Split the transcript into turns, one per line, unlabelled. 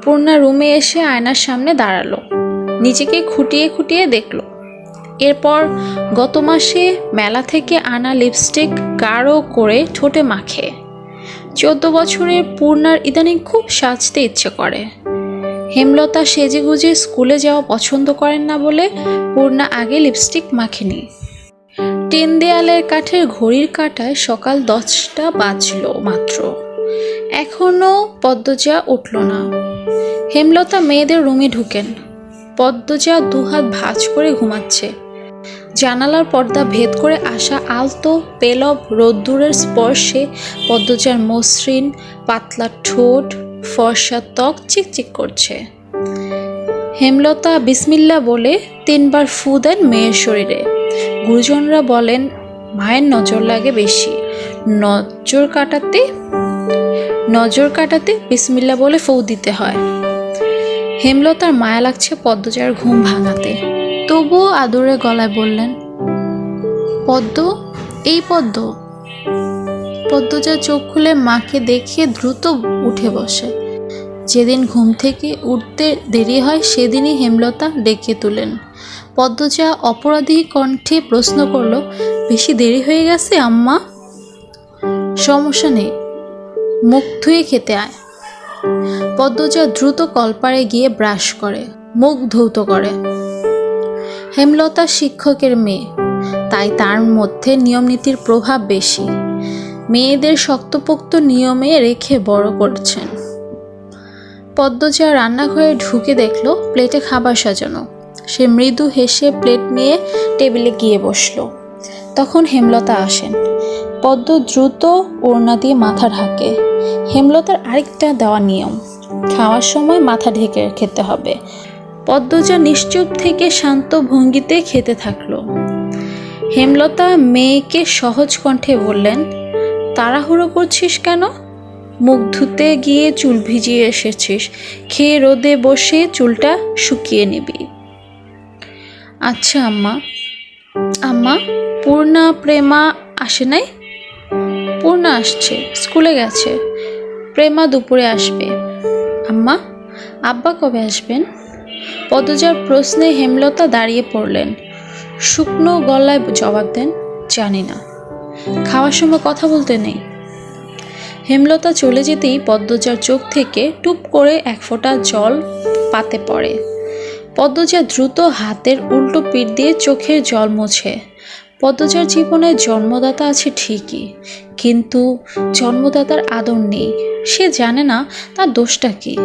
পূর্ণা রুমে এসে আয়নার সামনে দাঁড়ালো, নিজেকে খুঁটিয়ে খুঁটিয়ে দেখলো। এরপর গত মাসে মেলা থেকে আনা লিপস্টিক গাঢ় করে ঠোঁটে মাখে। 14 বছরের পূর্ণার ইদানিং খুব সাজতে ইচ্ছে করে। হেমলতা সেজেগুজে স্কুলে যাওয়া পছন্দ করেন না বলে পূর্ণা আগে লিপস্টিক মাখেনি। টিন দেয়ালের কাঠের ঘড়ির কাঁটায় সকাল 10টা বাজলো মাত্র, এখনো পদ্মজা উঠল না। হেমলতা মেয়েদের রুমে ঢুকেন। পদ্মজা দুহাত ভাঁজ করে ঘুমাচ্ছে। জানালার পর্দা ভেদ করে আসা আলতো পেলব রোদ্দুরের স্পর্শে পদ্মজার মসৃণ পাতলা ঠোঁট, ফর্সা ত্বক চিকচিক করছে। হেমলতা বিসমিল্লা বলে 3 বার ফু দেন মেয়ের শরীরে। গুরুজনরা বলেন মায়ের নজর লাগে বেশি, নজর কাটাতে বিসমিল্লা বলে ফু দিতে হয়। হেমলতার মায়া লাগছে পদ্মজার ঘুম ভাঙাতে, তবুও আদুরে গলায় বললেন, পদ্ম, এই পদ্ম। পদ্মজা চোখ খুলে মাকে দেখে দ্রুত উঠে বসে। যেদিন ঘুম থেকে উঠতে দেরি হয় সেদিনই হেমলতা ডেকে তুলেন। পদ্মজা অপরাধী কণ্ঠে প্রশ্ন করল, বেশি দেরি হয়ে গেছে আম্মা? সমস্যা নেই, মুখ ধুয়ে খেতে আয়। পদ্মজা দ্রুত কলপারে গিয়ে ব্রাশ করে, মুখ ধৌত করে। হেমলতা শিক্ষকের মেয়ে, তাই তার মধ্যে নিয়মনীতির প্রভাব বেশি। মেয়েদের শক্তপোক্ত নিয়মে রেখে বড় করছেন। পদ্মজা রান্নাঘরে ঢুকে দেখলো প্লেটে খাবার সাজানো। সে মৃদু হেসে প্লেট নিয়ে টেবিলে গিয়ে বসলো। তখন হেমলতা আসেন। পদ্ম দ্রুত ওড়না দিয়ে মাথা ঢাকে। হেমলতার আরেকটা দেওয়া নিয়ম, খাওয়ার সময় মাথা ঢেকে খেতে হবে। পদ্মজা নিশ্চুপ থেকে শান্ত ভঙ্গিতে খেতে থাকলো। হেমলতা মেয়েকে সহজ কণ্ঠে বললেন, তাড়াহুড়ো করছিস কেন? মুখ ধুতে গিয়ে চুল ভিজিয়ে এসেছিস, খেয়ে রোদে বসে চুলটা শুকিয়ে নিবি। আচ্ছা আম্মা। আম্মা, পূর্ণা প্রেমা আসে নাই? পূর্ণা আসছে, স্কুলে গেছে। প্রেমা দুপুরে আসবে। আম্মা, আব্বা কবে আসবেন? পদ্মজার প্রশ্নে হেমলতা দাঁড়িয়ে পড়লেন। শুকনো গলায় জবাব দেন, জানি না। খাওয়ার সময় কথা বলতে নেই। হেমলতা চলে যেতেই পদ্মজার চোখ থেকে টুপ করে 1 ফোঁটা জল পাতে পড়ে। পদ্মজা দ্রুত হাতের উল্টো পিঠ দিয়ে চোখের জল মোছে। পদ্মজার জীবনে জন্মদাতা আছে ঠিকই, কিন্তু জন্মদাতার আদর নেই। সে জানে না তার দোষটা কি।